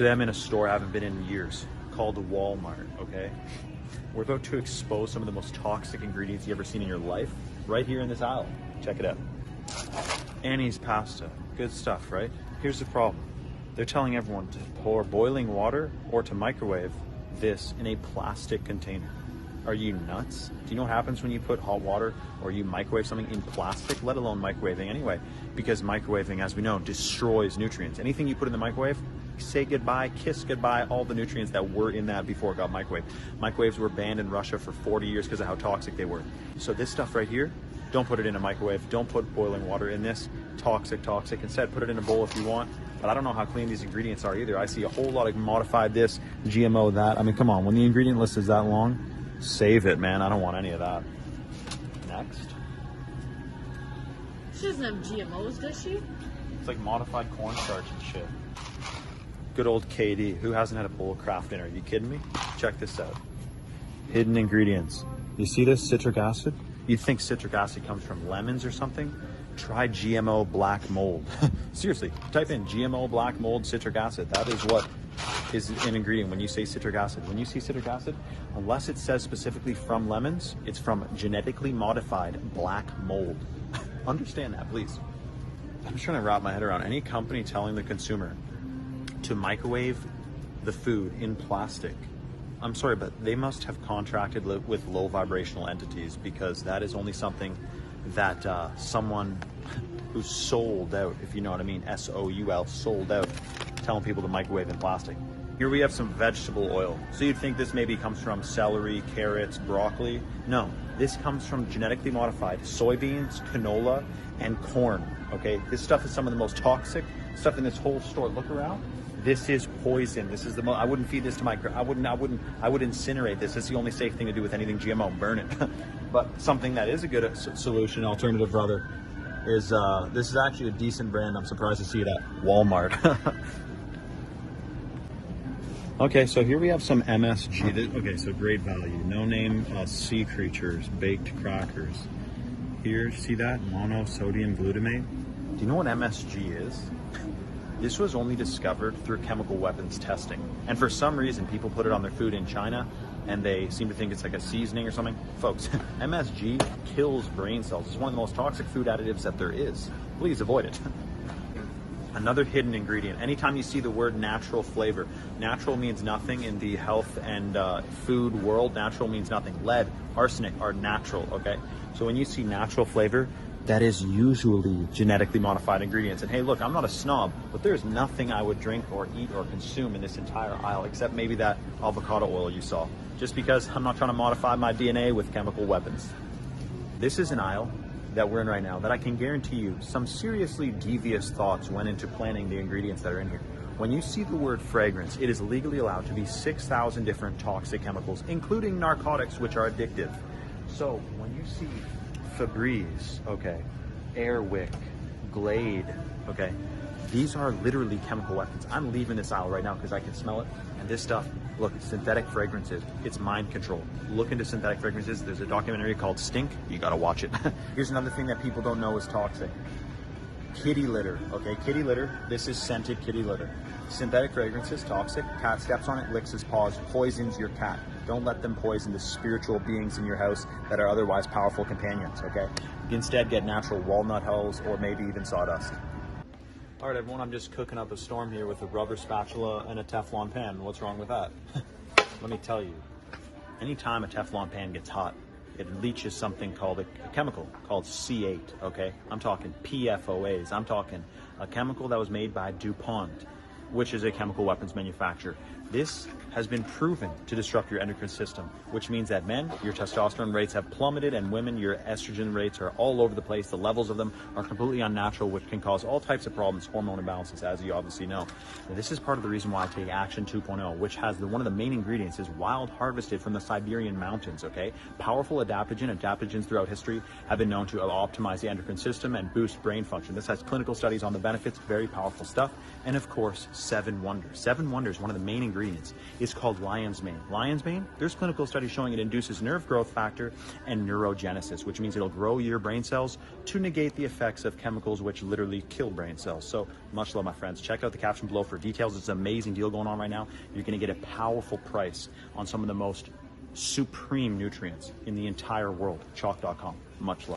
Today I'm in a store I haven't been in years called Walmart, okay? We're about to expose some of the most toxic ingredients you've ever seen in your life right here in this aisle. Check it out. Annie's pasta, good stuff, right? Here's the problem. They're telling everyone to pour boiling water or to microwave this in a plastic container. Are you nuts? Do you know what happens when you put hot water or you microwave something in plastic, let alone microwaving anyway? Because microwaving, as we know, destroys nutrients. Anything you put in the microwave, say goodbye, kiss goodbye, all the nutrients that were in that before it got microwaved. Microwaves were banned in Russia for 40 years because of how toxic they were. So this stuff right here, don't put it in a microwave. Don't put boiling water in this. Toxic. Instead, put it in a bowl if you want. But I don't know how clean these ingredients are either. I see a whole lot of modified this, GMO that. I mean, come on, when the ingredient list is that long, save it, man. I don't want any of that. Next. She doesn't have GMOs, does she? It's like modified cornstarch and shit. Good old KD. Who hasn't had a bowl of Kraft dinner? Are you kidding me? Check this out. Hidden ingredients. You see this? Citric acid? You'd think citric acid comes from lemons or something. Try GMO black mold. Seriously, type in GMO black mold citric acid. That is what is an ingredient when you say citric acid. When you see citric acid, unless it says specifically from lemons, it's from genetically modified black mold. Understand that, please. I'm just trying to wrap my head around any company telling the consumer to microwave the food in plastic. I'm sorry, but they must have contracted with low vibrational entities, because that is only something that someone who sold out, if you know what I mean, S-O-U-L, sold out, telling people to microwave in plastic. Here we have some vegetable oil. So you'd think this maybe comes from celery, carrots, broccoli. No, this comes from genetically modified soybeans, canola, and corn, okay? This stuff is some of the most toxic stuff in this whole store. Look around. This is poison. This is the most, I wouldn't feed this to my, I would incinerate this. It's the only safe thing to do with anything GMO, burn it. But something that is a good solution, alternative rather, is this is actually a decent brand. I'm surprised to see it at Walmart. Okay, so here we have some MSG. Okay, so great value. No name sea creatures, baked crackers. Here, see that? Monosodium glutamate. Do you know what MSG is? This was only discovered through chemical weapons testing. And for some reason, people put it on their food in China and they seem to think it's like a seasoning or something. Folks, MSG kills brain cells. It's one of the most toxic food additives that there is. Please avoid it. Another hidden ingredient. Anytime you see the word natural flavor, natural means nothing in the health and food world. Natural means nothing. Lead, arsenic are natural, okay? So when you see natural flavor, that is usually genetically modified ingredients. And hey, look, I'm not a snob, but there's nothing I would drink or eat or consume in this entire aisle except maybe that avocado oil you saw, just because I'm not trying to modify my DNA with chemical weapons. This is an aisle that we're in right now that I can guarantee you some seriously devious thoughts went into planning the ingredients that are in here. When you see the word fragrance, it is legally allowed to be 6,000 different toxic chemicals, including narcotics, which are addictive. So when you see Febreze, okay, Airwick, Glade, okay, these are literally chemical weapons. I'm leaving this aisle right now because I can smell it. And this stuff, look, synthetic fragrances, it's mind control. Look into synthetic fragrances. There's a documentary called Stink. You gotta watch it. Here's another thing that people don't know is toxic. Kitty litter, okay? Kitty litter, this is scented kitty litter. Synthetic fragrances, toxic. Cat steps on it, licks his paws, poisons your cat. Don't let them poison the spiritual beings in your house that are otherwise powerful companions, okay? Instead, get natural walnut hulls or maybe even sawdust. All right, everyone, I'm just cooking up a storm here with a rubber spatula and a Teflon pan. What's wrong with that? Let me tell you, anytime a Teflon pan gets hot, it leaches something called a chemical called C8, okay? I'm talking PFOAs. I'm talking a chemical that was made by DuPont, which is a chemical weapons manufacturer. This has been proven to disrupt your endocrine system, which means that men, your testosterone rates have plummeted, and women, your estrogen rates are all over the place. The levels of them are completely unnatural, which can cause all types of problems, hormone imbalances, as you obviously know. Now, this is part of the reason why I take Action 2.0, which has one of the main ingredients is wild harvested from the Siberian mountains, okay? Powerful adaptogens throughout history have been known to optimize the endocrine system and boost brain function. This has clinical studies on the benefits, very powerful stuff. And of course, Seven Wonders. Seven Wonders, one of the main ingredients, is called lion's mane. Lion's mane, there's clinical studies showing it induces nerve growth factor and neurogenesis, which means it'll grow your brain cells to negate the effects of chemicals which literally kill brain cells. So much love, my friends. Check out the caption below for details. It's an amazing deal going on right now. You're going to get a powerful price on some of the most supreme nutrients in the entire world. Chalk.com. Much love.